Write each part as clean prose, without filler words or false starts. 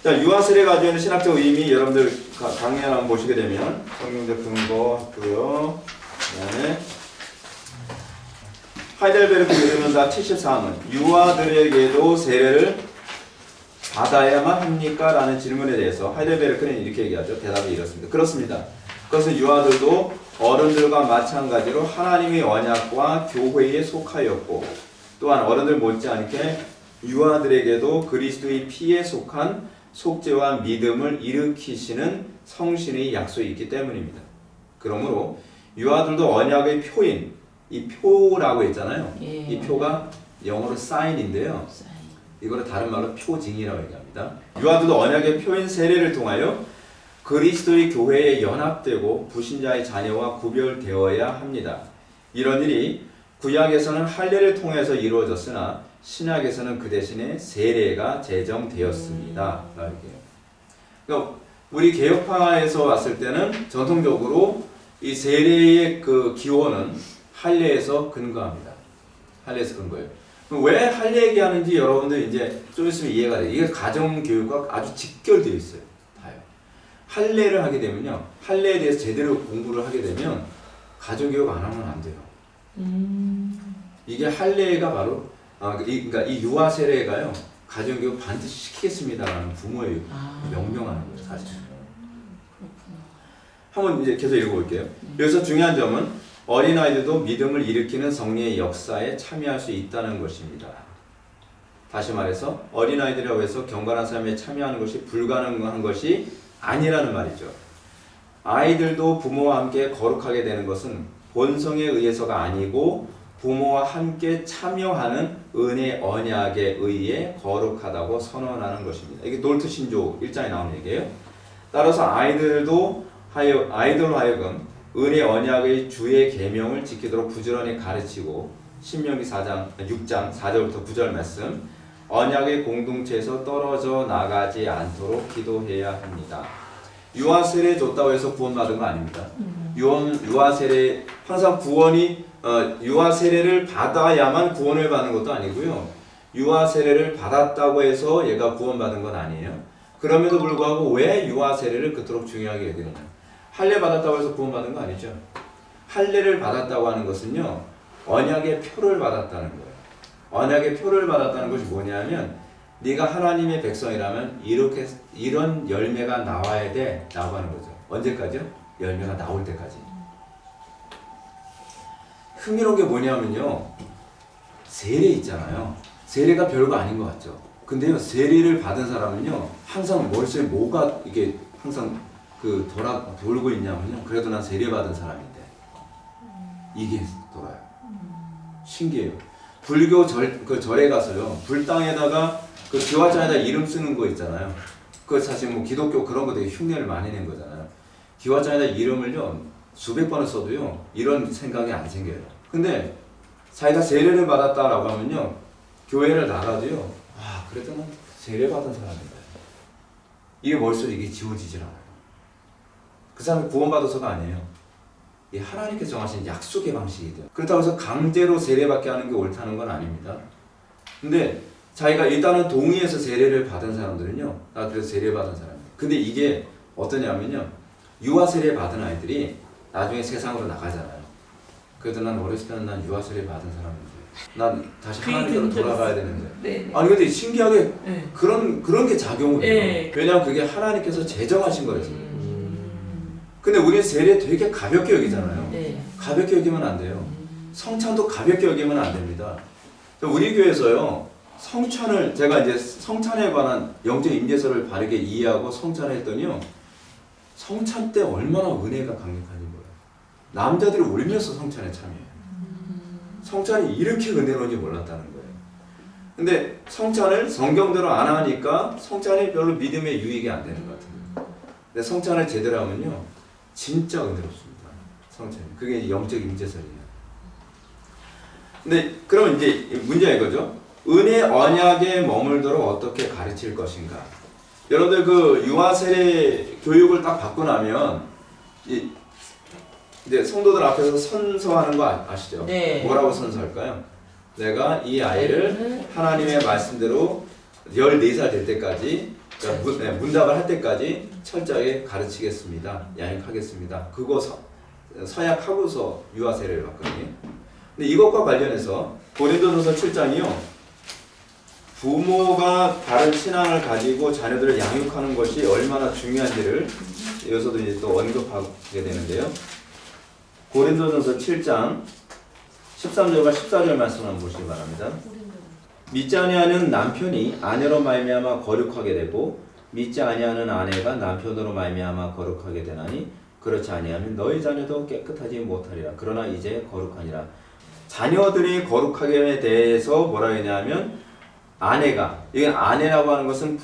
자, 유아 세례 가지고 있는 신학적 의미 여러분들 강의 한번 보시게 되면 성경적 근거 있고요. 그다음에 하이델베르크 유대문사 73은 유아들에게도 세례를 받아야만 합니까? 라는 질문에 대해서 하이델베르크는 이렇게 얘기하죠. 대답이 이렇습니다. 그렇습니다. 그것은 유아들도 어른들과 마찬가지로 하나님의 언약과 교회에 속하였고 또한 어른들 못지않게 유아들에게도 그리스도의 피에 속한 속죄와 믿음을 일으키시는 성신의 약속이 있기 때문입니다. 그러므로 유아들도 언약의 표인, 이 표라고 했잖아요. 예. 이 표가 영어로 sign인데요. 이거를 다른 말로 표징이라고 얘기합니다. 유아들도 언약의 표인 세례를 통하여 그리스도의 교회에 연합되고 불신자의 자녀와 구별되어야 합니다. 이런 일이 구약에서는 할례를 통해서 이루어졌으나 신약에서는 그 대신에 세례가 제정되었습니다. 그러니까 우리 개혁파에서 왔을 때는 전통적으로 이 세례의 그 기원은 할례에서 근거합니다. 할례에서 근거예요. 왜 할례 얘기하는지 여러분들 이제 좀 있으면 이해가 돼요. 이게 가정교육과 아주 직결되어 있어요. 다요. 할례를 하게 되면요. 할례에 대해서 제대로 공부를 하게 되면 가정교육 안 하면 안 돼요. 이게 할례가 바로 그러니까 이 유아 세례가요. 가정교육 반드시 시키겠습니다라는 부모의 명령하는 거예요. 사실. 한번 이제 계속 읽어볼게요. 여기서 중요한 점은 어린아이들도 믿음을 일으키는 성령의 역사에 참여할 수 있다는 것입니다. 다시 말해서 어린아이들이라고 해서 경건한 삶에 참여하는 것이 불가능한 것이 아니라는 말이죠. 아이들도 부모와 함께 거룩하게 되는 것은 본성에 의해서가 아니고 부모와 함께 참여하는 은혜 언약에 의해 거룩하다고 선언하는 것입니다. 이게 놀트 신조 1장에 나오는 얘기예요. 따라서 아이들로 하여금 은혜 언약의 주의 계명을 지키도록 부지런히 가르치고 신명기 6장 4절부터 9절 말씀 언약의 공동체에서 떨어져 나가지 않도록 기도해야 합니다. 유아 세례 줬다고 해서 구원받은 거 아닙니다. 유아 세례 항상 구원이 유아 세례를 받아야만 구원을 받는 것도 아니고요. 유아 세례를 받았다고 해서 얘가 구원받은 건 아니에요. 그럼에도 불구하고 왜 유아 세례를 그토록 중요하게 여기느냐? 할례 받았다고 해서 구원받은 거 아니죠. 할례를 받았다고 하는 것은요. 언약의 표를 받았다는 거예요. 언약의 표를 받았다는 것이 뭐냐면 네가 하나님의 백성이라면 이런 열매가 나와야 돼 라고 하는 거죠. 언제까지요? 열매가 나올 때까지. 흥미로운 게 뭐냐면요. 세례 있잖아요. 세례가 별거 아닌 것 같죠. 근데요. 세례를 받은 사람은요. 항상 머릿속에 뭐가 이게 항상 돌고 있냐면요. 그래도 난 세례 받은 사람인데 이게 돌아요. 신기해요. 불교 절에 가서요. 불당에다가 그 기와장에다 이름 쓰는 거 있잖아요. 그 사실 뭐 기독교 그런 거 되게 흉내를 많이 낸 거잖아요. 기와장에다 이름을요. 수백 번을 써도요. 이런 생각이 안 생겨요. 근데 자기가 세례를 받았다라고 하면요. 교회를 나가도요. 그래도 난 세례 받은 사람인데 이게 머릿속에 이게 지워지질 않아요. 그 사람이 구원받아서가 아니에요. 이 하나님께서 정하신 약속의 방식이 돼요. 그렇다고 해서 강제로 세례받게 하는 게 옳다는 건 아닙니다. 근데 자기가 일단은 동의해서 세례를 받은 사람들은요. 나 그래서 세례 받은 사람이에요. 근데 이게 어떠냐면요. 유아 세례 받은 아이들이 나중에 세상으로 나가잖아요. 그래도 난 어렸을 때는 난 유아 세례 받은 사람인데 난 다시 하나님으로 돌아가야 되는데. 네. 아니 근데 신기하게 네. 그런 게 작용을 해요. 네. 왜냐하면 그게 하나님께서 제정하신 거였어요. 근데 우리는 세례 되게 가볍게 여기잖아요. 네. 가볍게 여기면 안 돼요. 성찬도 가볍게 여기면 안 됩니다. 우리 교회에서요. 성찬을 제가 이제 성찬에 관한 영적 임재서를 바르게 이해하고 성찬을 했더니요. 성찬 때 얼마나 은혜가 강력한지 몰라요. 남자들이 울면서 성찬에 참여해요. 성찬이 이렇게 은혜로운지 몰랐다는 거예요. 근데 성찬을 성경대로 안 하니까 성찬이 별로 믿음의 유익이 안 되는 것 같아요. 근데 성찬을 제대로 하면요. 진짜 은혜롭습니다. 성찬이. 그게 영적 임재설이에요. 근데 그럼 이제 문제가 이거죠. 은혜 언약에 머물도록 어떻게 가르칠 것인가. 여러분들 그 유아 세례 교육을 딱 받고 나면 이제 성도들 앞에서 선서하는 거 아시죠? 네. 뭐라고 선서할까요? 내가 이 아이를 하나님의 말씀대로 14살 될 때까지 그러니까 문답을 할 때까지 철저하게 가르치겠습니다. 양육하겠습니다. 그거 서약하고서 유아 세례를 받거든요. 근데 이것과 관련해서 고린도전서 7장이요. 부모가 바른 신앙을 가지고 자녀들을 양육하는 것이 얼마나 중요한지를 여기서도 이제 또 언급하게 되는데요. 고린도전서 7장 13절과 14절 말씀 한번 보시기 바랍니다. 믿지 아니하는 남편이 아내로 말미암아 거룩하게 되고 믿지 아니하는 아내가 남편으로 말미암아 거룩하게 되나니 그렇지 아니하면 너희 자녀도 깨끗하지 못하리라. 그러나 이제 거룩하니라. 자녀들이 거룩하게 대해서 뭐라 했냐면 아내가, 이게 아내라고 하는 것은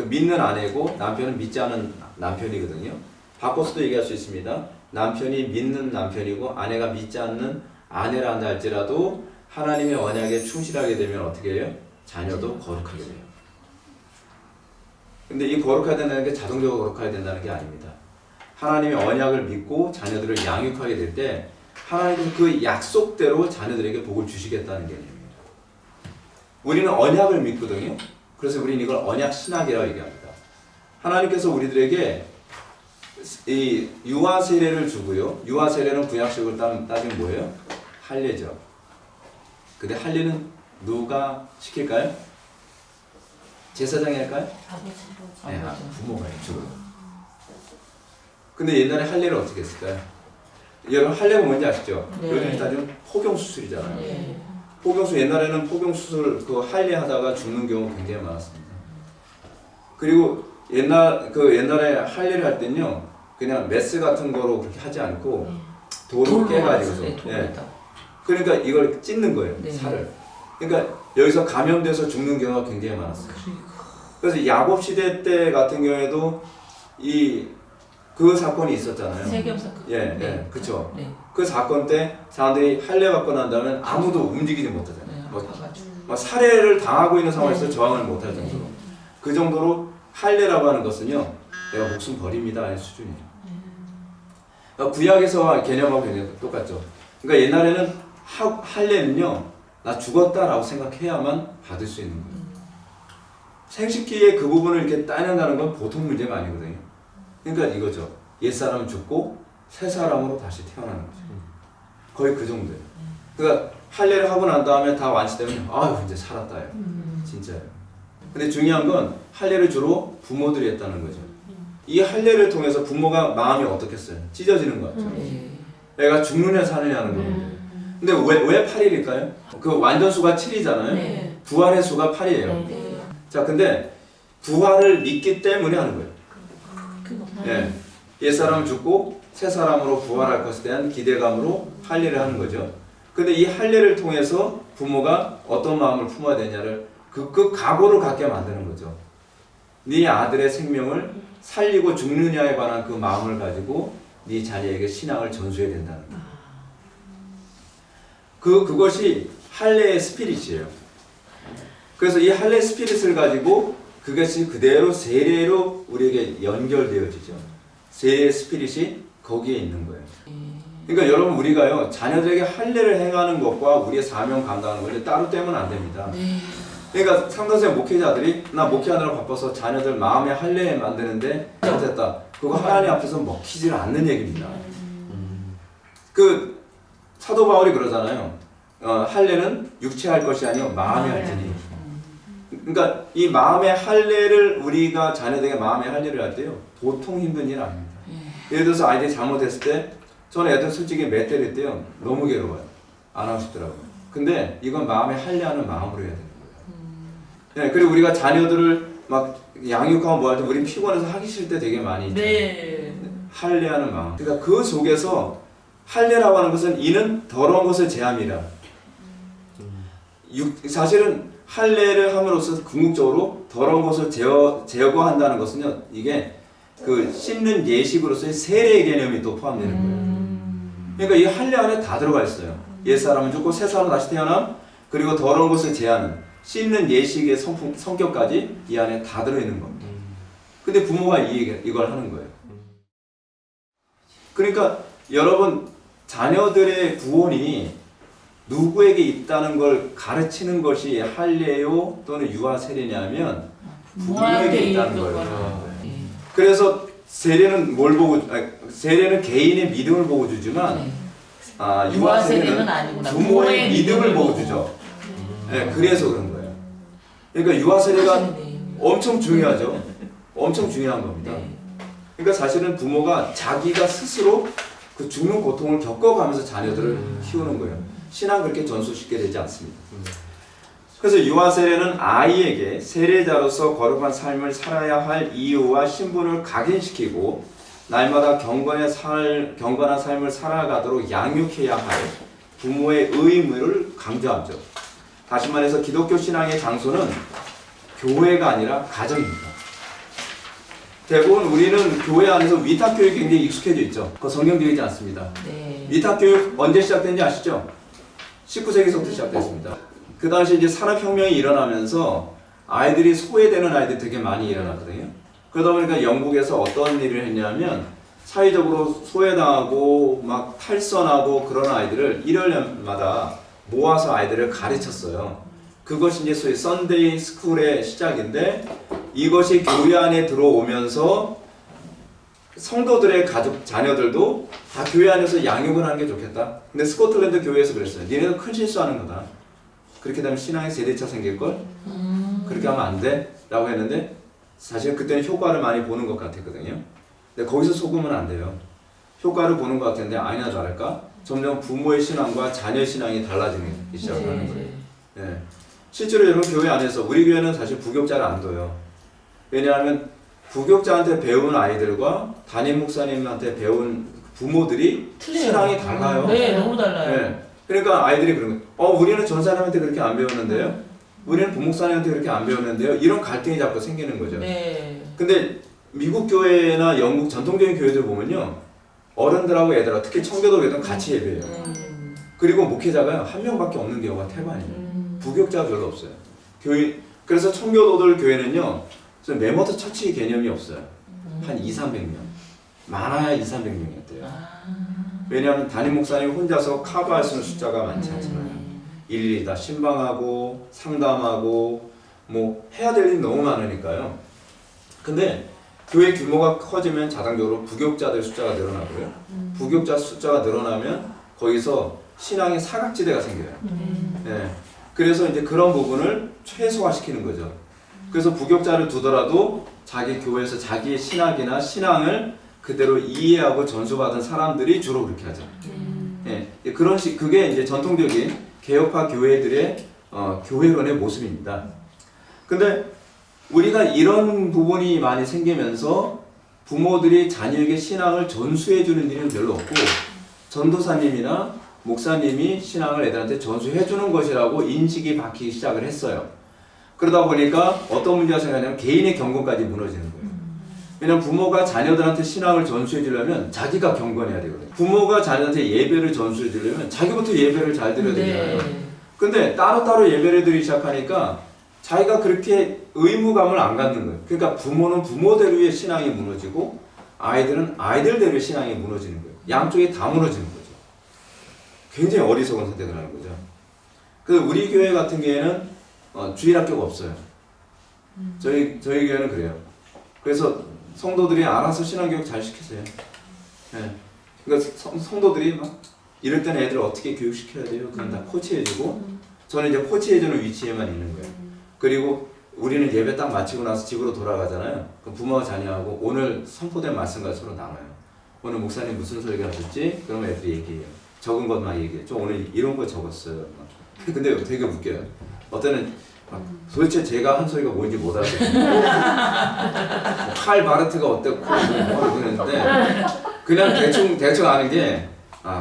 믿는 아내고 남편은 믿지 않은 남편이거든요. 바꿔서도 얘기할 수 있습니다. 남편이 믿는 남편이고 아내가 믿지 않는 아내라 한다 할지라도 하나님의 언약에 충실하게 되면 어떻게 해요? 자녀도 거룩하게 돼요. 근데 이 거룩해야 된다는 게 자동적으로 거룩해야 된다는 게 아닙니다. 하나님의 언약을 믿고 자녀들을 양육하게 될 때 하나님께서 그 약속대로 자녀들에게 복을 주시겠다는 개념입니다. 우리는 언약을 믿거든요. 그래서 우리는 이걸 언약 신학이라고 얘기합니다. 하나님께서 우리들에게 이 유아 세례를 주고요. 유아 세례는 구약식으로 따지면 뭐예요? 할례죠. 근데 할례는 누가 시킬까요? 제사장이 할까요? 네, 부모가 해주고. 근데 옛날에 할례를 어떻게 했을까요? 여러분 할례가 뭔지 아시죠? 네. 요즘 따지면 포경 수술이잖아요. 네. 포경수 옛날에는 포경 수술 그 할례하다가 죽는 경우가 굉장히 많았습니다. 그리고 옛날에 할례를 할 때는요, 그냥 메스 같은 거로 그렇게 하지 않고 돌을 깨가지고서. 네. 그러니까 이걸 찢는 거예요, 네. 살을. 그러니까 여기서 감염돼서 죽는 경우가 굉장히 많았어요. 그래서 야곱 시대 때 같은 경우에도 그 사건이 있었잖아요. 세겜 사건. 예, 네. 그렇죠. 네. 그 사건 때 사람들이 할례 받고 난 다음에 아무도 움직이지 못하잖아요. 네. 막 살해를 당하고 있는 상황에서 네. 저항을 못할 정도로. 그 정도로 할례라고 하는 것은요, 내가 목숨 버립니다 하는 수준이에요. 그러니까 구약에서 개념하고 굉장히 똑같죠. 그러니까 옛날에는 할례는요, 나 죽었다라고 생각해야만 받을 수 있는 거예요. 생식기의 그 부분을 이렇게 따낸다는 건 보통 문제가 아니거든요. 그러니까 이거죠. 옛사람은 죽고 새 사람으로 다시 태어나는 거죠. 거의 그 정도예요. 그러니까 할례를 하고 난 다음에 다 완치되면 아유 이제 살았다. 진짜예요. 근데 중요한 건 할례를 주로 부모들이 했다는 거죠. 이 할례를 통해서 부모가 마음이 어떻겠어요? 찢어지는 것 같죠. 애가 죽느냐 사느냐는 거거든요. 근데 왜 8일일까요? 그 완전수가 7이잖아요. 네. 부활의 수가 8이에요. 네. 자, 근데 부활을 믿기 때문에 하는 거예요. 예. 옛사람은 죽고 새 사람으로 부활할 것에 대한 기대감으로 할례를 하는 거죠. 근데 이 할례를 통해서 부모가 어떤 마음을 품어야 되냐를 그 각오를 갖게 만드는 거죠. 네 아들의 생명을 살리고 죽느냐에 관한 그 마음을 가지고 네 자녀에게 신앙을 전수해야 된다는 거예요. 그것이 할례의 스피릿이에요. 그래서 이 할례 스피릿을 가지고 그것이 그대로 세례로 우리에게 연결되어지죠. 세례의 스피릿이 거기에 있는 거예요. 그러니까 여러분 우리가요 자녀들에게 할례를 행하는 것과 우리의 사명 감당하는 걸 따로 떼면 안 됩니다. 그러니까 상담생 목회자들이 나 목회하느라 바빠서 자녀들 마음의 할례 만드는데 잘못했다. 그거 하나님 앞에서 먹히질 않는 얘기입니다. 그 사도 바울이 그러잖아요. 할례는 육체할 것이 아니요 마음의 할지니. 그러니까 이 마음의 할례를 우리가 자녀들에게 마음의 할례를 할 때요 보통 힘든 일 아닙니다. 예를 들어서 아이들이 잘못했을 때 저는 애들 솔직히 몇 때릴 때요 너무 괴로워요. 안 하고 싶더라고요. 근데 이건 마음의 할례하는 마음으로 해야 되는 거예요. 네, 그리고 우리가 자녀들을 막 양육하고 뭐 할 때 우리 피곤해서 하기 싫을 때 되게 많이 있잖아요. 네. 할례하는 마음. 그러니까 그 속에서 할례라고 하는 것은 이는 더러운 것을 제함이라. 사실은 할례를 함으로써 궁극적으로 더러운 것을 제거한다는 것은요, 이게 그 씻는 예식으로서의 세례의 개념이 또 포함되는 거예요. 그러니까 이 할례 안에 다 들어가 있어요. 옛사람은 죽고 새사람은 다시 태어남, 그리고 더러운 것을 제하는 씻는 예식의 성격까지 이 안에 다 들어있는 겁니다. 근데 부모가 이걸 하는 거예요. 그러니까 여러분 자녀들의 구원이 누구에게 있다는 걸 가르치는 것이 할례요 또는 유아 세례냐면 부모에게 있다는 거예요. 그래서 세례는 뭘 보고, 세례는 개인의 믿음을 보고 주지만 유아 세례는 아니구나. 부모의 믿음을 보고 주죠. 네, 그래서 그런 거예요. 그러니까 유아 세례가 엄청 중요하죠. 엄청 중요한 겁니다. 그러니까 사실은 부모가 자기가 스스로 그 죽는 고통을 겪어가면서 자녀들을 키우는 거예요. 신앙 그렇게 전수시키게 되지 않습니다. 그래서 유아 세례는 아이에게 세례자로서 거룩한 삶을 살아야 할 이유와 신분을 각인시키고 날마다 경건한 삶을 살아가도록 양육해야 할 부모의 의무를 강조하죠. 다시 말해서 기독교 신앙의 장소는 교회가 아니라 가정입니다. 대부분 우리는 교회 안에서 위탁교육이 굉장히 익숙해져 있죠. 그거 성경적이지 않습니다. 네. 위탁교육 언제 시작된지 아시죠? 19세기부터 시작됐습니다. 그 당시 이제 산업혁명이 일어나면서 아이들이 소외되는 아이들이 되게 많이 일어나거든요. 그러다 보니까 영국에서 어떤 일을 했냐면 사회적으로 소외당하고 막 탈선하고 그런 아이들을 1월마다 모아서 아이들을 가르쳤어요. 그것이 이제 소위 썬데이 스쿨의 시작인데 이것이 교회 안에 들어오면서 성도들의 가족, 자녀들도 다 교회 안에서 양육을 하는 게 좋겠다. 근데 스코틀랜드 교회에서 그랬어요. 니네는 큰 실수하는 거다. 그렇게 되면 신앙의 세대차 생길걸? 그렇게 하면 안 돼? 라고 했는데 사실 그때는 효과를 많이 보는 것 같았거든요. 근데 거기서 속으면 안 돼요. 효과를 보는 것 같은데 아니나 다를까? 점점 부모의 신앙과 자녀 신앙이 달라지기 시작을 하는 거예요. 네. 실제로 여러분 교회 안에서 우리 교회는 사실 부교육자를 안 둬요. 왜냐하면 부교육자한테 배운 아이들과 담임 목사님한테 배운 부모들이 틀려요. 신앙이 달라요. 네, 너무 달라요. 네. 그러니까 아이들이 그런 거예요. 우리는 전 사람한테 그렇게 안 배웠는데요. 우리는 부목사님한테 그렇게 안 배웠는데요. 이런 갈등이 자꾸 생기는 거죠. 네. 근데 미국 교회나 영국 전통적인 교회들 보면요. 어른들하고 애들하고 특히 청교도 교회는 같이 예배해요. 그리고 목회자가 한 명밖에 없는 경우가 태반이에요. 부교육자가 별로 없어요. 그래서 청교도들 교회는요. 메모터 처치 개념이 없어요. 한 200~300명. 많아야 200~300명이었대요. 왜냐하면 담임 목사님 혼자서 커버할 수 있는 숫자가 많지 않잖아요. 일일이 다 신방하고 상담하고 뭐 해야 될 일이 너무 많으니까요. 근데 교회 규모가 커지면 자동적으로 부교육자들 숫자가 늘어나고요. 부교육자 숫자가 늘어나면 거기서 신앙의 사각지대가 생겨요. 네. 그래서 이제 그런 부분을 최소화시키는 거죠. 그래서 부교육자를 두더라도 자기 교회에서 자기의 신학이나 신앙을 그대로 이해하고 전수받은 사람들이 주로 그렇게 하죠. 네. 그게 이제 전통적인 개혁파 교회들의 교회론의 모습입니다. 근데 우리가 이런 부분이 많이 생기면서 부모들이 자녀에게 신앙을 전수해주는 일은 별로 없고 전도사님이나 목사님이 신앙을 애들한테 전수해주는 것이라고 인식이 바뀌기 시작을 했어요. 그러다 보니까 어떤 문제가 생기냐면 개인의 경건까지 무너지는 거예요. 왜냐면 부모가 자녀들한테 신앙을 전수해주려면 자기가 경건해야 되거든요. 부모가 자녀한테 예배를 전수해주려면 자기부터 예배를 잘 드려야 되잖아요. 근데 따로따로 예배를 드리기 시작하니까 자기가 그렇게 의무감을 안 갖는 거예요. 그러니까 부모는 부모대로의 신앙이 무너지고 아이들은 아이들대로의 신앙이 무너지는 거예요. 양쪽이 다 무너지는 거죠. 굉장히 어리석은 선택을 하는 거죠. 그래서 우리 교회 같은 경우에는 주일학교가 없어요. 저희 교회는 그래요. 그래서 성도들이 알아서 신앙교육 잘 시키세요. 네. 그러니까 성도들이 막 이럴 때는 애들 어떻게 교육시켜야 돼요? 그냥 다 코치해주고 저는 이제 코치해주는 위치에만 있는 거예요. 그리고 우리는 예배 딱 마치고 나서 집으로 돌아가잖아요. 그럼 부모와 자녀하고 오늘 선포된 말씀과 서로 나눠요. 오늘 목사님 무슨 설교 하셨지? 그러면 애들이 얘기해요. 적은 것만 얘기해. 저 오늘 이런 거 적었어요. 근데 되게 웃겨요. 어때는 도대체 제가 한 소리가 뭔지 못 알아듣고 칼 바르트가 어땠고 그랬는데 그냥 대충 아는 게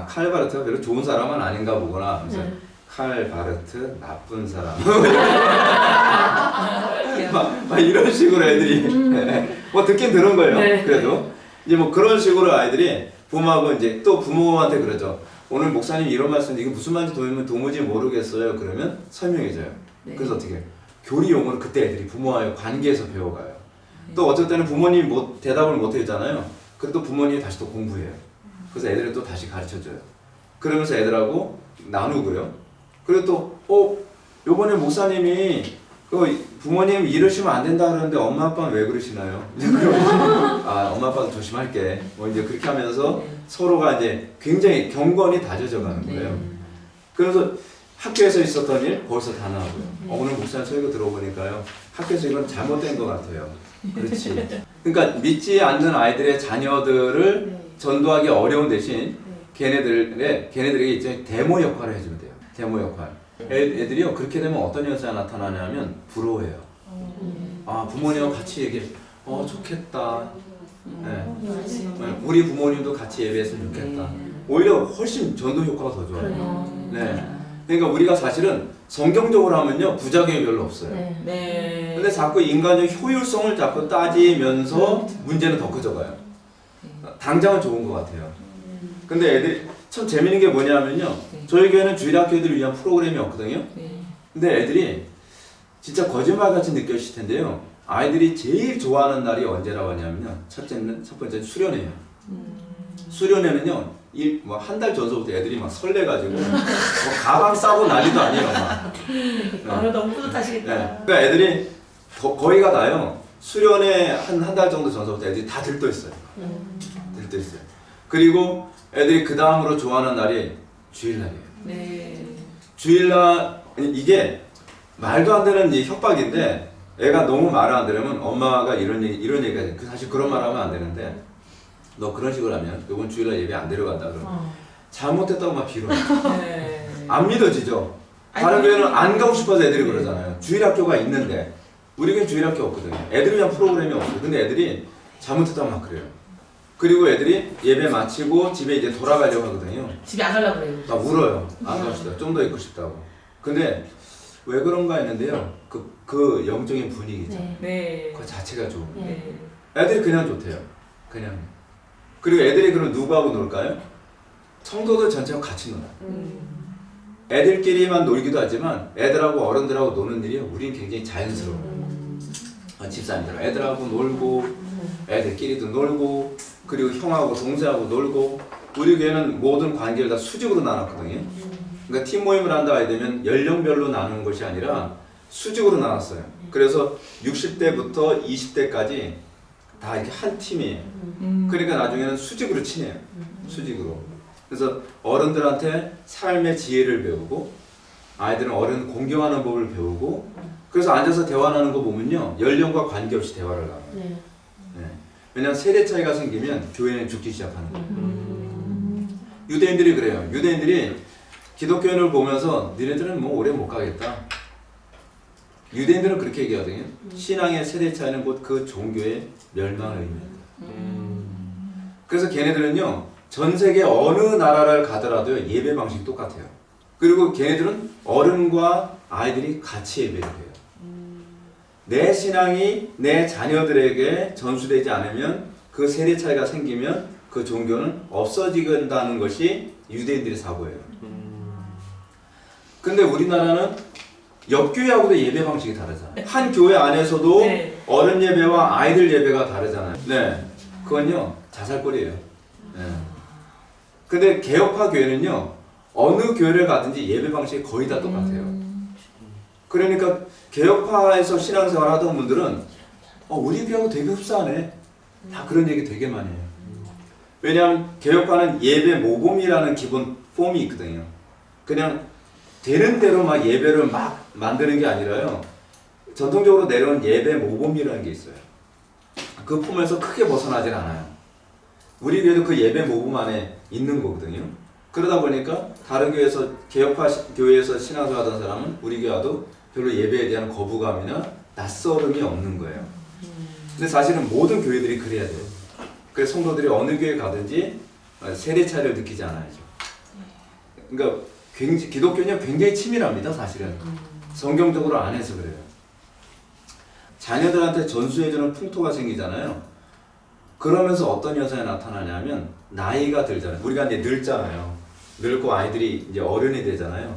칼 바르트가 별로 좋은 사람은 아닌가 보구나. 그래서 칼 바르트 나쁜 사람 막 이런 식으로 애들이 뭐 듣긴 들은 거예요. 그래도 이제 뭐 그런 식으로 아이들이 부모하고 이제 또 부모한테 그러죠. 오늘 목사님 이런 말씀인데 이게 무슨 말인지 도무지 모르겠어요. 그러면 설명해줘요. 그래서 어떻게 해요? 교리 용어를 그때 애들이 부모와의 관계에서 배워가요. 또 어쩔 때는 부모님이 대답을 못 해주잖아요. 그래도 부모님이 다시 또 공부해요. 그래서 애들을 또 다시 가르쳐줘요. 그러면서 애들하고 나누고요. 그리고 또 요번에 목사님이 그 부모님 이러시면 안 된다 그러는데 엄마 아빠는 왜 그러시나요? 아, 엄마 아빠도 조심할게. 뭐 이제 그렇게 하면서 서로가 이제 굉장히 경건이 다져져 가는 거예요. 그래서 학교에서 있었던 일 거기서 다 나오고요. 오늘 목사님 설교 들어보니까요. 학교에서 이건 잘못된 것 같아요. 그렇지. 그러니까 믿지 않는 아이들의 자녀들을 전도하기 어려운 대신 걔네들에게 이제 데모 역할을 해주면 돼요. 데모 역할. 애들이요 그렇게 되면 어떤 현상이 나타나냐면 부러워해요. 아 부모님하고 같이 얘기해. 좋겠다. 네. 우리 부모님도 같이 예배했으면 좋겠다. 오히려 훨씬 전도 효과가 더 좋아요. 네. 그러니까 우리가 사실은 성경적으로 하면요 부작용이 별로 없어요. 네. 근데 자꾸 인간적 효율성을 자꾸 따지면서 문제는 더 커져가요. 당장은 좋은 것 같아요. 근데 애들이 참 재밌는 게 뭐냐면요. 저희 교회는 주일학교들을 위한 프로그램이 없거든요. 근데 애들이 진짜 거짓말같이 느껴지실 텐데요. 아이들이 제일 좋아하는 날이 언제라고 하냐면요. 첫 번째는 수련회예요. 수련회는요. 한 달 전서부터 애들이 막 설레가지고 가방 싸고 난리도 아니에요. 막. 너무 뿌듯하시겠다. 네. 그러니까 애들이 거의가 다요. 수련회 한 달 정도 전서부터 애들이 다 들떠있어요. 들떠있어요. 그리고 애들이 그 다음으로 좋아하는 날이 주일날이에요. 네. 주일날 이게 말도 안 되는 협박인데 애가 너무 말을 안 들으면 엄마가 이런 얘기가 돼. 사실 그런 말 하면 안 되는데 너 그런 식으로 하면 이번 주일날 예배 안 데려간다 그러면 잘못했다고 막 빌어요. 네. 안 믿어지죠. 다른 교회는 안 가고 싶어서 애들이 그러잖아요. 주일학교가 있는데 우리 교회는 주일학교 없거든요. 애들을 위한 프로그램이 없어요. 근데 애들이 잘못했다고 막 그래요. 그리고 애들이 예배 마치고 집에 이제 돌아가려고 하거든요. 집에 안 가려고 그래요. 막 울어요. 안 가고 싶다. 좀 더 있고 싶다고. 근데 왜 그런가 했는데요. 그 영적인 분위기죠. 네. 그 자체가 좋은 거예요. 네. 애들이 그냥 좋대요. 그냥. 그리고 애들이 그럼 누구하고 놀까요? 성도들 전체하고 같이 놀아요. 애들끼리만 놀기도 하지만 애들하고 어른들하고 노는 일이 우리는 굉장히 자연스러워요. 집사님들 애들하고 놀고 애들끼리도 놀고 그리고 형하고 동생하고 놀고 우리 교회는 모든 관계를 다 수직으로 나눴거든요. 그러니까 팀 모임을 한다 하게 되면 연령별로 나누는 것이 아니라 수직으로 나눴어요. 그래서 60대부터 20대까지 다 이렇게 한 팀이에요. 그러니까 나중에는 수직으로 치네요. 수직으로. 그래서 어른들한테 삶의 지혜를 배우고 아이들은 어른 공경하는 법을 배우고 그래서 앉아서 대화하는 거 보면요. 연령과 관계없이 대화를 나눠요. 네. 왜냐하면 세대 차이가 생기면 교회는 죽기 시작하는 거예요. 유대인들이 그래요. 유대인들이 기독교인을 보면서 니네들은 뭐 오래 못 가겠다. 유대인들은 그렇게 얘기하거든요. 신앙의 세대 차이는 곧 그 종교의 멸망을 의미합니다. 그래서 걔네들은요. 전 세계 어느 나라를 가더라도 예배 방식이 똑같아요. 그리고 걔네들은 어른과 아이들이 같이 예배를 해요. 내 신앙이 내 자녀들에게 전수되지 않으면 그 세대 차이가 생기면 그 종교는 없어지겠다는 것이 유대인들의 사고예요. 근데 우리나라는 옆 교회하고도 예배 방식이 다르잖아요. 한 교회 안에서도 네. 어른 예배와 아이들 예배가 다르잖아요. 네, 그건요 자살골이에요. 네. 근데 개혁파 교회는요 어느 교회를 가든지 예배 방식이 거의 다 똑같아요. 그러니까 개혁파에서 신앙생활 하던 분들은 우리 교회하고 되게 흡사하네. 다 그런 얘기 되게 많이 해요. 왜냐하면 개혁파는 예배 모범이라는 기본 폼이 있거든요. 그냥 되는 대로 막 예배를 막 만드는 게 아니라요. 전통적으로 내려온 예배 모범이라는 게 있어요. 그 폼에서 크게 벗어나질 않아요. 우리 교회도 그 예배 모범 안에 있는 거거든요. 그러다 보니까 다른 교회에서 개혁파 교회에서 신앙생활 하던 사람은 우리 교회 와도 별로 예배에 대한 거부감이나 낯설음이 없는 거예요. 근데 사실은 모든 교회들이 그래야 돼요. 그래서 성도들이 어느 교회 가든지 세대 차이를 느끼지 않아야죠. 그러니까 기독교는 굉장히 치밀합니다. 사실은 성경적으로 안 해서 그래요. 자녀들한테 전수해주는 풍토가 생기잖아요. 그러면서 어떤 현상이 나타나냐면 나이가 들잖아요. 우리가 이제 늙잖아요. 늙고 아이들이 이제 어른이 되잖아요.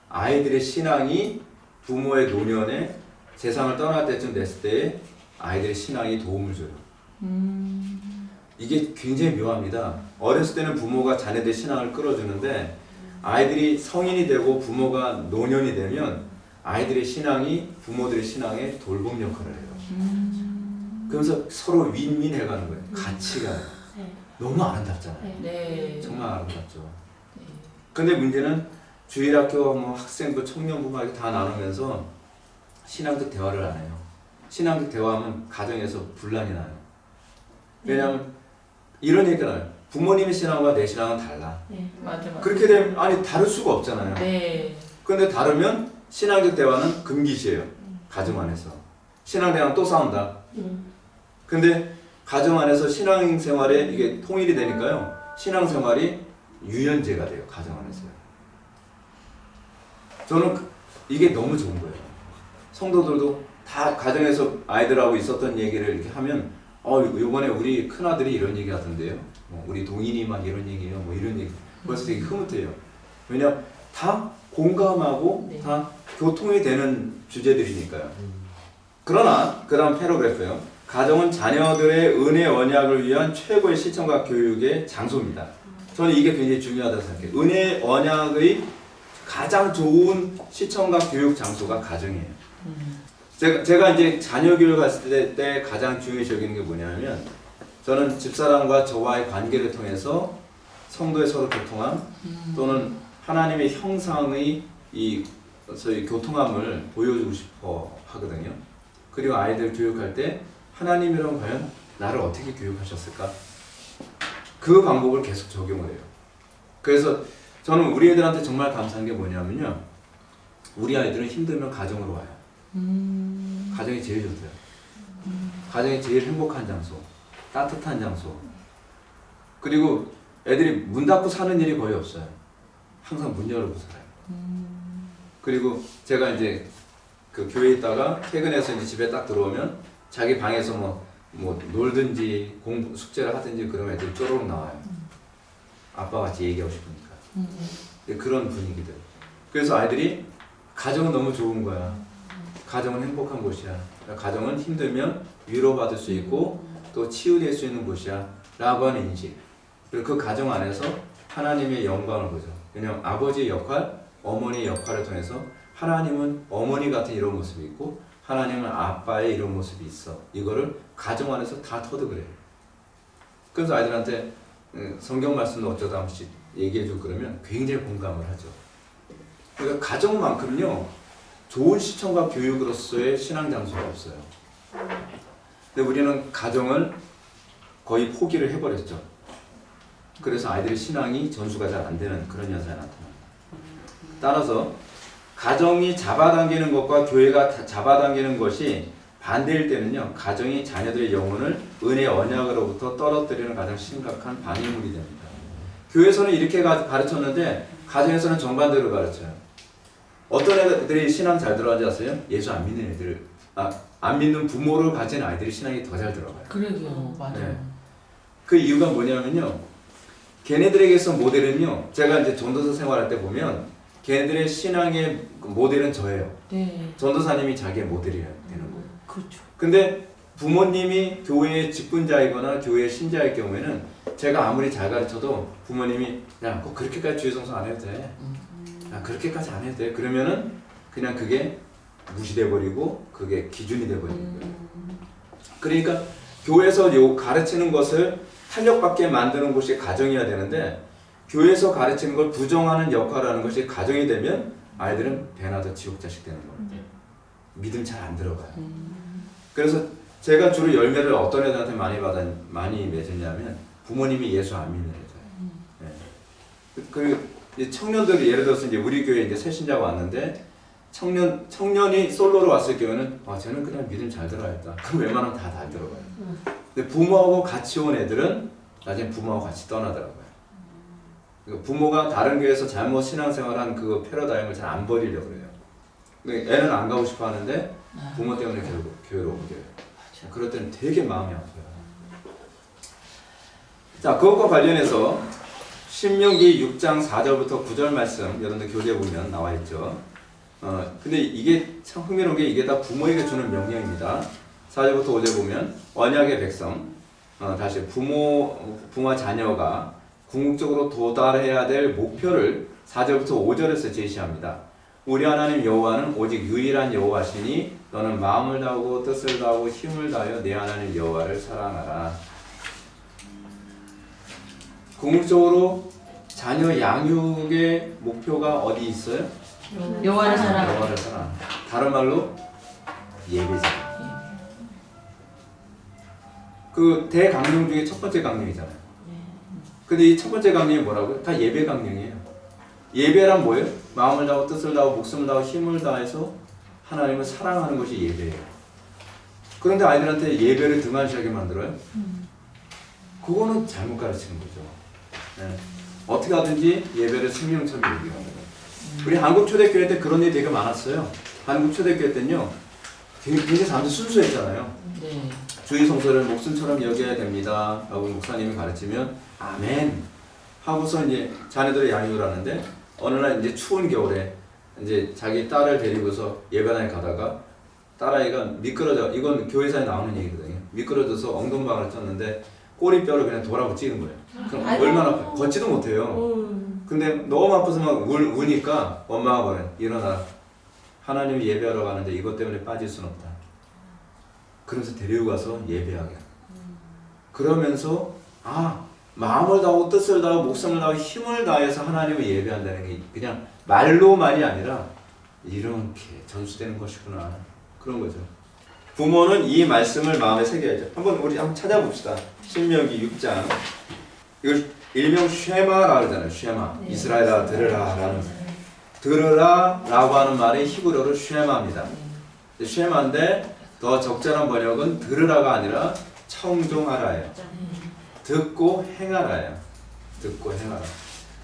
아이들의 신앙이 부모의 노년에 세상을 떠날 때쯤 됐을 때 아이들의 신앙이 도움을 줘요. 이게 굉장히 묘합니다. 어렸을 때는 부모가 자녀들의 신앙을 끌어주는데 아이들이 성인이 되고 부모가 노년이 되면 아이들의 신앙이 부모들의 신앙에 돌봄 역할을 해요. 그러면서 서로 윈윈 해가는 거예요. 같이 가요. 네. 너무 아름답잖아요. 네. 네. 정말 아름답죠. 네. 근데 문제는 주일학교 뭐 학생부, 청년부 막 이렇게 다 나누면서 신앙적 대화를 안 해요. 신앙적 대화하면 가정에서 분란이 나요. 왜냐하면 이런 얘기가 나요. 부모님의 신앙과 내 신앙은 달라. 네. 맞아. 그렇게 되면 아니 다를 수가 없잖아요. 네. 근데 다르면 신앙적 대화는 금기시예요. 가정 안에서. 신앙 대화는 또 싸운다. 근데 가정 안에서 신앙생활에 이게 통일이 되니까요. 신앙생활이 유연제가 돼요. 가정 안에서요. 저는 이게 너무 좋은 거예요. 성도들도 다 가정에서 아이들하고 있었던 얘기를 이렇게 하면 요번에 우리 큰아들이 이런 얘기 하던데요. 우리 동인이 막 이런 얘기해요. 뭐 이런 얘기. 그래서 되게 흐뭇해요. 왜냐 다 공감하고 네. 다 교통이 되는 주제들이니까요. 그러나 그 다음 패러그래프요. 가정은 자녀들의 은혜 언약을 위한 최고의 시청과 교육의 장소입니다. 저는 이게 굉장히 중요하다고 생각해요. 은혜 언약의 가장 좋은 시청과 교육 장소가 가정이에요. 제가 이제 자녀 교육을 했을 때 가장 중요시 여기는 게 뭐냐면 저는 집사람과 저와의 관계를 통해서 성도의 서로 교통함 또는 하나님의 형상의 이 저희 교통함을 보여주고 싶어 하거든요. 그리고 아이들 교육할 때 하나님이라면 과연 나를 어떻게 교육하셨을까? 그 방법을 계속 적용을 해요. 그래서 저는 우리 애들한테 정말 감사한 게 뭐냐면요. 우리 아이들은 힘들면 가정으로 와요. 가정이 제일 좋대요. 가정이 제일 행복한 장소, 따뜻한 장소. 그리고 애들이 문 닫고 사는 일이 거의 없어요. 항상 문 열고 살아요. 그리고 제가 이제 그 교회에 있다가 퇴근해서 이제 집에 딱 들어오면 자기 방에서 뭐 놀든지 공부 숙제를 하든지 그러면 애들이 쪼르륵 나와요. 아빠와 같이 얘기하고 싶으니까. 그런 분위기들. 그래서 아이들이 가정은 너무 좋은 거야. 가정은 행복한 곳이야. 가정은 힘들면 위로받을 수 있고 또 치유될 수 있는 곳이야 라고 하는 인식. 그리고 그 가정 안에서 하나님의 영광을 보죠. 왜냐하면 아버지의 역할, 어머니의 역할을 통해서 하나님은 어머니 같은 이런 모습이 있고 하나님은 아빠의 이런 모습이 있어. 이거를 가정 안에서 다 터득을 해요. 그래서 아이들한테 성경 말씀도 어쩌다 한 번씩 얘기해주고 그러면 굉장히 공감을 하죠. 그러니까 가정만큼요 좋은 시청과 교육으로서의 신앙 장소가 없어요. 근데 우리는 가정을 거의 포기를 해버렸죠. 그래서 아이들의 신앙이 전수가 잘 안 되는 그런 현상이 나타납니다. 따라서 가정이 잡아당기는 것과 교회가 잡아당기는 것이 반대일 때는요, 가정이 자녀들의 영혼을 은혜 언약으로부터 떨어뜨리는 가장 심각한 반인물이 됩니다. 교회에서는 이렇게 가르쳤는데 가정에서는 정반대로 가르쳐요. 어떤 애들이 신앙 잘 들어가는지 아세요? 예수 안 믿는 애들, 안 믿는 부모를 가진 아이들이 신앙이 더 잘 들어가요. 그러게요. 맞아요. 네. 그 이유가 뭐냐면요, 걔네들에게서 모델은요, 제가 이제 전도사 생활할 때 보면 걔네들의 신앙의 모델은 저예요. 네. 전도사님이 자기의 모델이어야 되는 거예요. 그렇죠. 근데 부모님이 교회의 직분자이거나 교회의 신자일 경우에는 제가 아무리 잘 가르쳐도 부모님이 야, 꼭 그렇게까지 주의 성수 안 해도 돼. 야, 그렇게까지 안 해도 돼. 그러면은 그냥 그게 무시돼 버리고 그게 기준이 돼 버리는 거예요. 그러니까 교회에서 요 가르치는 것을 탄력받게 만드는 곳이 가정이어야 되는데 교회에서 가르치는 걸 부정하는 역할을 하는 것이 가정이 되면 아이들은 배나 더 지옥 자식 되는 겁니다. 믿음 잘 안 들어가요. 그래서 제가 주로 열매를 어떤 애들한테 많이 맺었냐면 부모님이 예수 안 믿는 애들. 네. 그 청년들이 예를 들어서 이제 우리 교회에 이제 새 신자가 왔는데 청년이 솔로로 왔을 경우에는 쟤는 그냥 믿음 잘 들어야겠다. 그럼 웬만하면 다 들어가요. 근데 부모하고 같이 온 애들은 나중에 부모하고 같이 떠나더라고요. 그러니까 부모가 다른 교회에서 잘못 신앙생활한 그 패러다임을 잘 안 버리려고 그래요. 근데 애는 안 가고 싶어 하는데 부모 때문에 결국 교회로 오게 돼요. 그럴 때는 되게 마음이 아파요. 자, 그것과 관련해서 신명기 6장 4절부터 9절 말씀 여러분들 교재 보면 나와 있죠. 근데 이게 참 흥미로운 게 이게 다 부모에게 주는 명령입니다. 4절부터 5절 보면 언약의 백성, 다시 부모와 자녀가 궁극적으로 도달해야 될 목표를 4절부터 5절에서 제시합니다. 우리 하나님 여호와는 오직 유일한 여호와시니 너는 마음을 다하고 뜻을 다하고 힘을 다하여 내 하나님 여호와를 사랑하라. 궁극적으로 자녀 양육의 목표가 어디 있어요? 여호와를 사랑하라. 여호와를 사랑. 다른 말로 예배잖아요. 그 대강령 중에 첫 번째 강령이잖아요. 근데 이 첫 번째 강령이 뭐라고요? 다 예배 강령이에요. 예배란 뭐예요? 마음을 다하고 뜻을 다하고 목숨을 다하고 힘을 다해서 하나님을 사랑하는 것이 예배예요. 그런데 아이들한테 예배를 등한시하게 만들어요? 그거는 잘못 가르치는 거죠. 네. 어떻게 하든지 예배를 생명처럼 여기는 거예요. 우리 한국 초대교회 때 그런 일이 되게 많았어요. 한국 초대교회 때는요, 굉장히 사람들이 순수했잖아요. 네. 주의 성서를 목숨처럼 여겨야 됩니다 라고 목사님이 가르치면 아멘 하고서 이제 자녀들의 양육을 하는데, 어느 날 이제 추운 겨울에 이제 자기 딸을 데리고서 예배당에 가다가 딸아이가 미끄러져, 이건 교회사에 나오는 얘기거든요. 미끄러져서 엉덩방아를 쪘는데 꼬리뼈를 그냥 돌하고 찍은 거예요. 그럼 얼마나 아파요? 걷지도 못해요. 근데 너무 아파서 막 우니까 엄마가 뭐래? 일어나. 하나님이 예배하러 가는데 이것 때문에 빠질 순 없다. 그래서 데리고 가서 예배하게. 그러면서 마음을 다하고 뜻을 다하고 목숨을 다하고 힘을 다해서 하나님을 예배한다는 게 그냥 말로만이 아니라 이렇게 전수되는 것이구나. 그런 거죠. 부모는 이 말씀을 마음에 새겨야죠. 우리 한번 찾아봅시다. 신명기 6장. 이걸 일명 쉐마라 그러잖아요. 쉐마. 네. 이스라엘아 들으라라는. 들으라라고 하는 말이 히브리어로 쉐마입니다. 쉐마인데 더 적절한 번역은 들으라가 아니라 청종하라예요. 듣고 행하라예요. 듣고 행하라.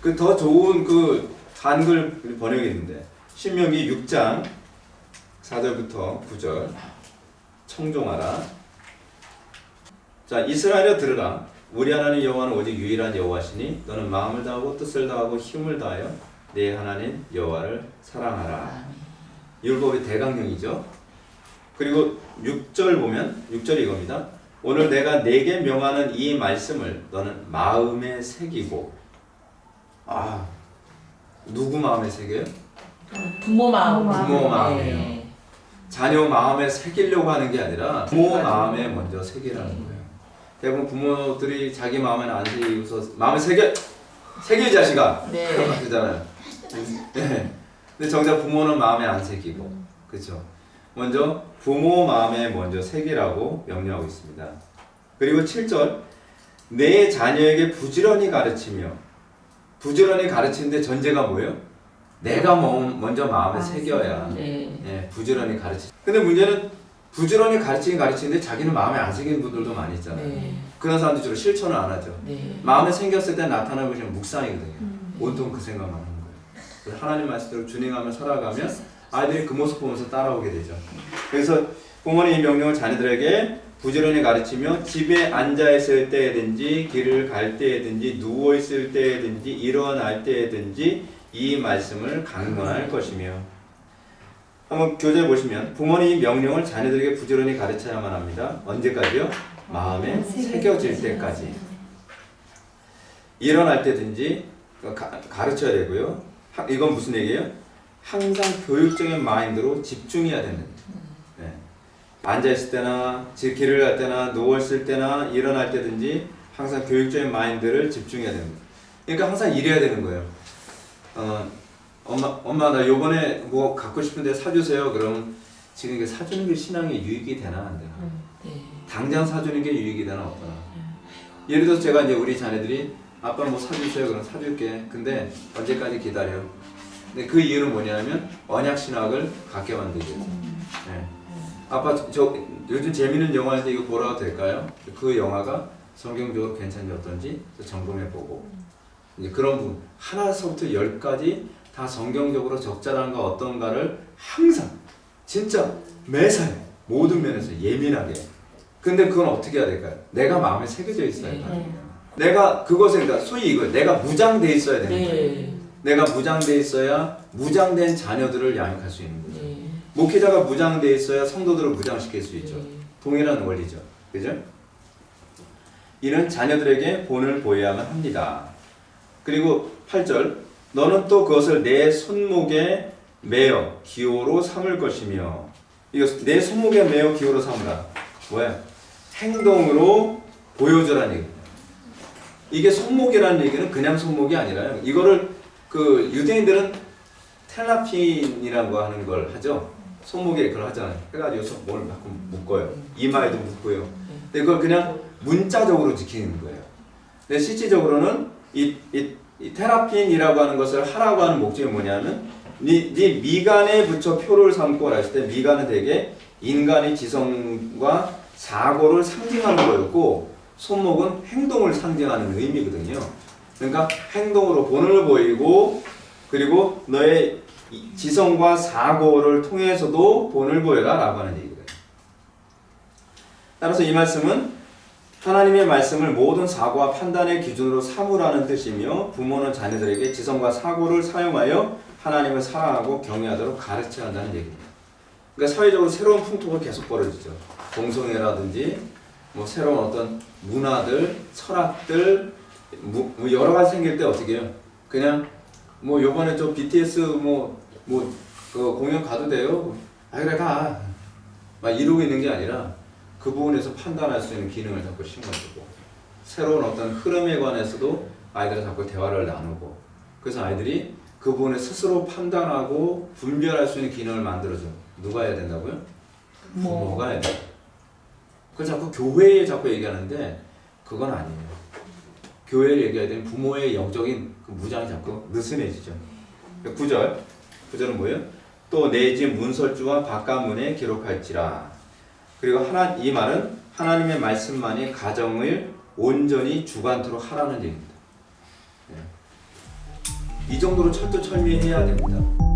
그 더 좋은 그 한글 번역이 있는데 신명기 6장 4절부터 9절. 청종하라. 자, 이스라엘아 들으라. 우리 하나님 여호와는 오직 유일한 여호와시니 너는 마음을 다하고 뜻을 다하고 힘을 다하여 내 하나님 여호와를 사랑하라. 율법의 대강령이죠. 그리고 6절 보면 6절이 이겁니다. 오늘 내가 내게 명하는 이 말씀을 너는 마음에 새기고. 누구 마음에 새겨요? 부모 마음. 부모 마음이에요. 네. 자녀 마음에 새기려고 하는 게 아니라 부모 마음에 먼저 새기라는 거예요. 대부분 부모들이 자기 마음에는 안 새기고서 마음에 새겨 이 자식아. 네. 그러잖아요. 네. 근데 정작 부모는 마음에 안 새기고, 그렇죠. 먼저 부모 마음에 먼저 새기라고 명령하고 있습니다. 그리고 7절 내 자녀에게 부지런히 가르치며. 부지런히 가르치는데 전제가 뭐예요? 내가 먼저 마음에 새겨야. 네. 부지런히 가르치. 근데 문제는 부지런히 가르치는데 자기는 마음에 안 새기는 분들도 많이 있잖아요. 네. 그런 사람들 주로 실천을 안 하죠. 네. 마음에 생겼을 때 나타나는 것이 묵상이거든요. 온통 그 생각만 하는 거예요. 그래서 하나님 말씀대로 준행하며 살아가면 아이들이 그 모습 보면서 따라오게 되죠. 그래서 부모님 이 명령을 자녀들에게 부지런히 가르치며 집에 앉아 있을 때든지 길을 갈 때든지 누워 있을 때든지 일어날 때든지 이 말씀을 강론할 것이며. 한번 교재 보시면 부모님 이 명령을 자녀들에게 부지런히 가르쳐야만 합니다. 언제까지요? 마음에 새겨질 때까지. 일어날 때든지 가르쳐야 되고요. 이건 무슨 얘기예요? 항상 교육적인 마인드로 집중해야 되는. 네. 앉아있을 때나 길을 갈 때나 누워있을 때나 일어날 때든지 항상 교육적인 마인드를 집중해야 됩니다. 그러니까 항상 일해야 되는 거예요. 엄마 나 요번에 뭐 갖고 싶은데 사주세요. 그러면 지금 이게 사주는 게 신앙에 유익이 되나 안 되나? 네. 당장 사주는 게 유익이 되나 없거나. 예를 들어서 제가 이제 우리 자녀들이 아빠 뭐 사주세요. 그럼 사줄게. 근데 언제까지 기다려? 근데 그 이유는 뭐냐면 언약 신학을 갖게 만들기 위해서. 네. 아빠 저 요즘 재밌는 영화인데 이거 보라도 될까요? 그 영화가 성경적으로 괜찮지 어떤지 점검해보고 이제 그런 부분 하나서부터 10까지 다 성경적으로 적절한가 어떤가를 항상 진짜 매사에 모든 면에서 예민하게. 근데 그건 어떻게 해야 될까요? 내가 마음에 새겨져 있어야 돼요. 내가 그것에 그러니까 소위 이거 내가 무장돼 있어야 되는 거예요. 네. 내가 무장돼 있어야 무장된 자녀들을 양육할 수 있는 거죠. 네. 목회자가 무장돼 있어야 성도들을 무장시킬 수 있죠. 네. 동일한 원리죠. 그죠? 이는 자녀들에게 본을 보여야만 합니다. 그리고 8절 너는 또 그것을 내 손목에 매어 기호로 삼을 것이며 이거 내 손목에 매어 기호로 삼으라. 뭐야? 행동으로 보여주라는 얘기입니다. 이게 손목이라는 얘기는 그냥 손목이 아니라요. 이거를 그 유대인들은 텔라핀이라고 하는 걸 하죠. 손목에 그걸 하잖아요. 해가지고 손목을 자꾸 묶어요. 이마에도 묶고요. 근데 그걸 그냥 문자적으로 지키는 거예요. 근데 실질적으로는 이 테라핀이라고 하는 것을 하라고 하는 목적이 뭐냐면 네 미간에 붙여 표를 삼고 했을 때 미간은 되게 인간의 지성과 사고를 상징하는 거였고 손목은 행동을 상징하는 의미거든요. 그러니까 행동으로 본을 보이고 그리고 너의 지성과 사고를 통해서도 본을 보여라 라고 하는 얘기거든요. 따라서 이 말씀은 하나님의 말씀을 모든 사고와 판단의 기준으로 삼으라는 뜻이며 부모는 자녀들에게 지성과 사고를 사용하여 하나님을 사랑하고 경외하도록 가르쳐야 한다는 얘기입니다. 그러니까 사회적으로 새로운 풍토가 계속 벌어지죠. 동성애라든지 뭐 새로운 어떤 문화들, 철학들 뭐 여러 가지 생길 때 어떻게 해요? 그냥 뭐 요번에 저 BTS 그 공연 가도 돼요? 아 그래 가. 막 이러고 있는 게 아니라 그 부분에서 판단할 수 있는 기능을 자꾸 심어주고 새로운 어떤 흐름에 관해서도 아이들과 자꾸 대화를 나누고 그래서 아이들이 그 부분에 스스로 판단하고 분별할 수 있는 기능을 만들어줘. 누가 해야 된다고요? 부모가 해야 돼. 그래서 자꾸 교회에 자꾸 얘기하는데 그건 아니에요. 교회를 얘기해야 되면 부모의 영적인 그 무장이 자꾸 느슨해지죠. 9절은 뭐예요? 또 내 집 문설주와 바깥문에 기록할지라. 그리고 이 말은 하나님의 말씀만이 가정을 온전히 주관토록 하라는 얘기입니다. 이 정도로 철두철미해야 됩니다.